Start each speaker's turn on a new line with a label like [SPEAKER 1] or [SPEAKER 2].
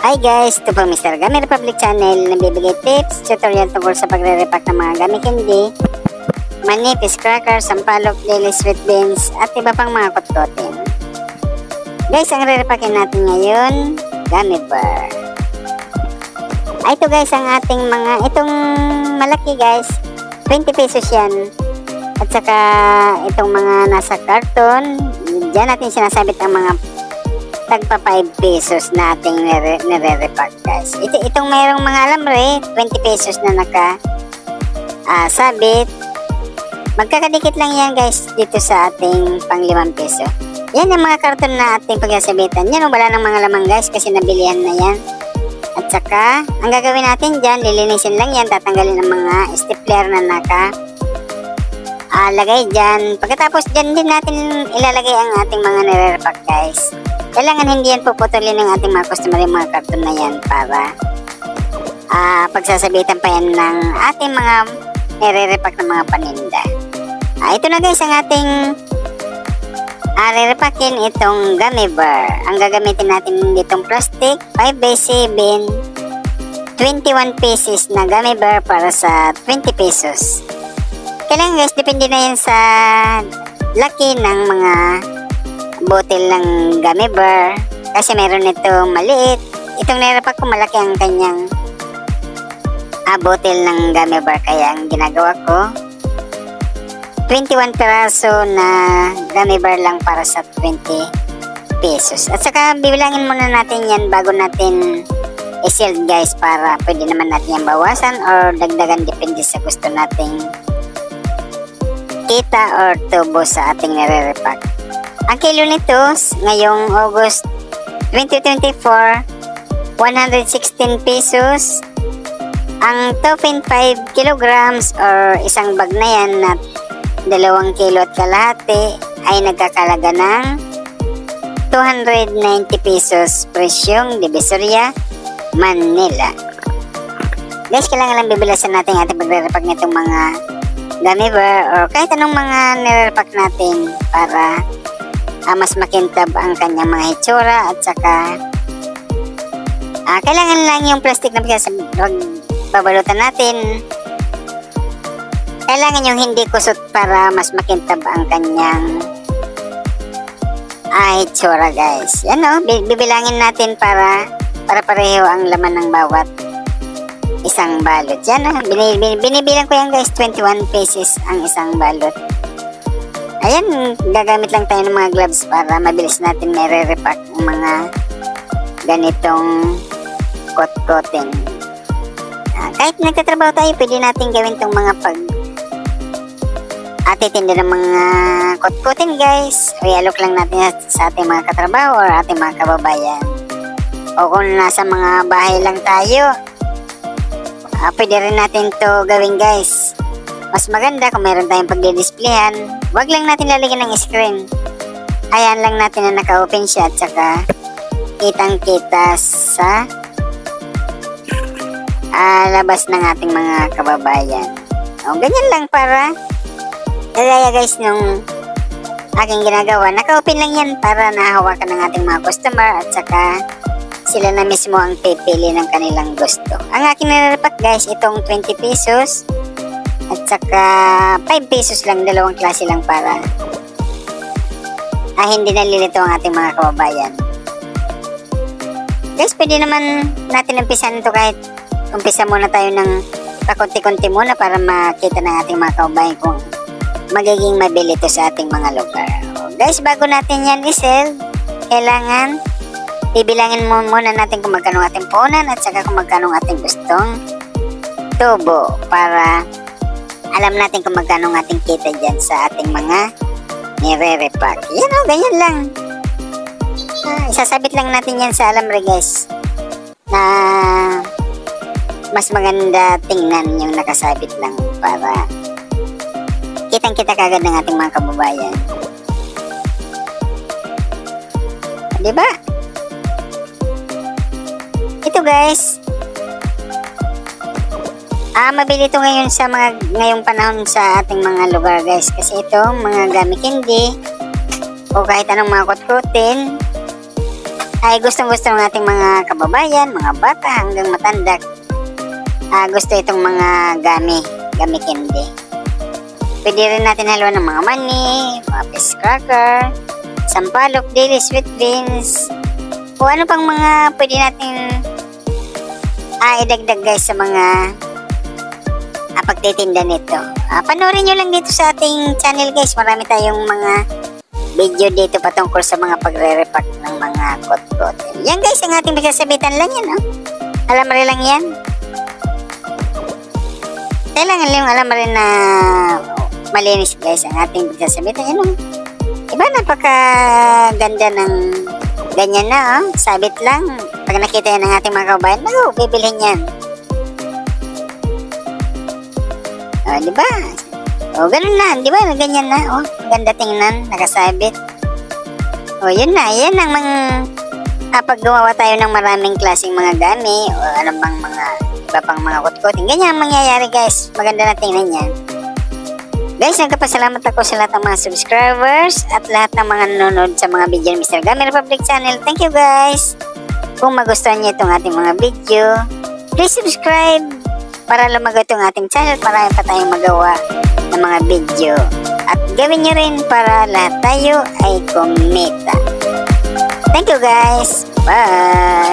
[SPEAKER 1] Hi guys, ito po Mr. Gummy Republic Channel, nagbibigay tips, tutorial tungkol sa pagre-repack ng mga gummy candy, manipis, crackers, sampalok, daily sweet beans, at iba pang mga kutkotin. Guys, ang re-repackin natin ngayon, gummy bar. Ito guys, ang ating mga, itong malaki guys, 20 pesos yan. At saka itong mga nasa karton, dyan natin sinasabit ang mga tagpa 5 pesos na ating nire-repack guys. Itong mayroong mga alambre, 20 pesos na sabit. Magkakadikit lang yan guys dito sa ating pang 5 peso. Yan yung mga karton na ating pagsasabitan. Yan wala ng mga lamang guys kasi nabilihan na yan. At saka, ang gagawin natin dyan, lilinisin lang yan, tatanggalin ang mga stapler na lagay dyan. Pagkatapos dyan din natin ilalagay ang ating mga nire-repack guys. Kailangan hindi yan puputulin ng ating mga customer yung mga karton na yan para pagsasabitan pa yan ng ating mga nire-repack ng mga paninda. Ito na guys ang ating re-repackin itong gummy bar. Ang gagamitin natin ditong plastic 5x7 21 pieces na gummy bar para sa 20 pesos. Kailangan guys, depende na yan sa laki ng mga bottle ng gummy bar kasi meron itong maliit. Itong nire-repack ko malaki ang kanyang bottle ng gummy bar, kaya ang ginagawa ko 21 peraso na gummy bar lang para sa 20 pesos. At saka bibilangin muna natin yan bago natin i-sealed guys, para pwede naman natin yan bawasan or dagdagan depende sa gusto nating kita or tubo sa ating nire-repack. Ang kilo nito ngayong August 2024, 116 pesos. Ang topping 5 kilograms or isang bag na yan na 2 kilo at kalahati ay nagkakalaga ng 290 pesos presyong Divisoria, Manila. Guys, kailangan lang bibilasan natin ating pagre-repack nitong mga gummy bar or kahit anong mga nire-repack natin para mas makintab ang kanyang mga hitsura. At saka kailangan lang yung plastic na pagbabalutan natin, kailangan yung hindi kusot para mas makintab ang kanyang hitsura guys. Yan bibilangin natin para pareho ang laman ng bawat isang balot. Yan binibilang ko yan guys, 21 pesos ang isang balot. Ayan, gagamit lang tayo ng mga gloves para mabilis natin mere-repack ng mga ganitong kot-kotin. Kahit nagtatrabaho tayo, pwede natin gawin itong mga atitinda ng mga kot-kotin guys. I-alok lang natin sa ating mga katrabaho or ating mga kababayan. O kung nasa mga bahay lang tayo, pwede rin natin to gawin guys. Mas maganda kung meron tayong pagdidisplayhan, wag lang natin lalagyan ng screen. Ayan lang natin na naka-open siya at saka kitang-kita sa labas ng ating mga kababayan. Ganyan lang para kagaya guys nung aking ginagawa. Naka-open lang yan para nahawakan ng ating mga customer at saka sila na mismo ang pipili ng kanilang gusto. Ang aking nire-repack guys, itong 20 pesos. At saka 5 pesos lang, dalawang klase lang para hindi nalilito ang ating mga kababayan. Guys, pwede naman natin umpisan ito kahit umpisa muna tayo ng pakunti-kunti muna para makita ng ating mga kababayan kung magiging mabili ito sa ating mga lugar. Guys, bago natin yan i-sell, kailangan bibilangin muna natin kung magkano ating punan at saka kung magkano ating gustong tubo para alam natin kung magkano ng ating kita dyan sa ating mga nire-repack. Yan ganyan lang. Isasabit lang natin yan sa alambre guys, na mas maganda tingnan yung nakasabit lang para kitang-kita kagad ng ating mga kababayan. Diba? Ito guys, mabili ito ngayon sa ngayong panahon sa ating mga lugar guys, kasi itong mga gummy candy o kahit anong mga kutkutin ay gustong-gusto ng ating mga kababayan, mga bata hanggang matanda. Gusto itong mga gami candy. Pwede rin natin haluan ng mga mani, mga fish cracker, sampalok, daily sweet beans, o ano pang mga pwede natin idagdag guys sa mga pagtitinda nito. Panoorin nyo lang dito sa ating channel guys. Marami tayong mga video dito patungkol sa mga pagre-repack ng mga kot-kot. Yan guys, ang ating pagsasabitan lang yan. Alambre lang yan. Kailangan lang alambre na malinis guys ang ating pagsasabitan. Yan Diba napakaganda ng ganyan na sabit lang. Pag nakita yan ng ating mga kabayan, bibilhin yan. Diba? Ganun na, diba? Ganyan na. Ganda tingnan, nakasabit. Yun na. Yan ang kapag gumawa tayo ng maraming klaseng mga gami o ano bang mga iba pang mga kot-koting. Ganyan ang mangyayari guys. Maganda na tingnan yan. Guys, nagpapasalamat ako sa lahat ng mga subscribers at lahat ng mga nanonood sa mga video ng Mr. Gami Republic Channel. Thank you guys! Kung magustuhan niyo itong ating mga video, please subscribe para lumago itong ating channel. Marami pa tayong magawa ng mga video. At gawin nyo rin para lahat tayo ay kumita. Thank you guys! Bye!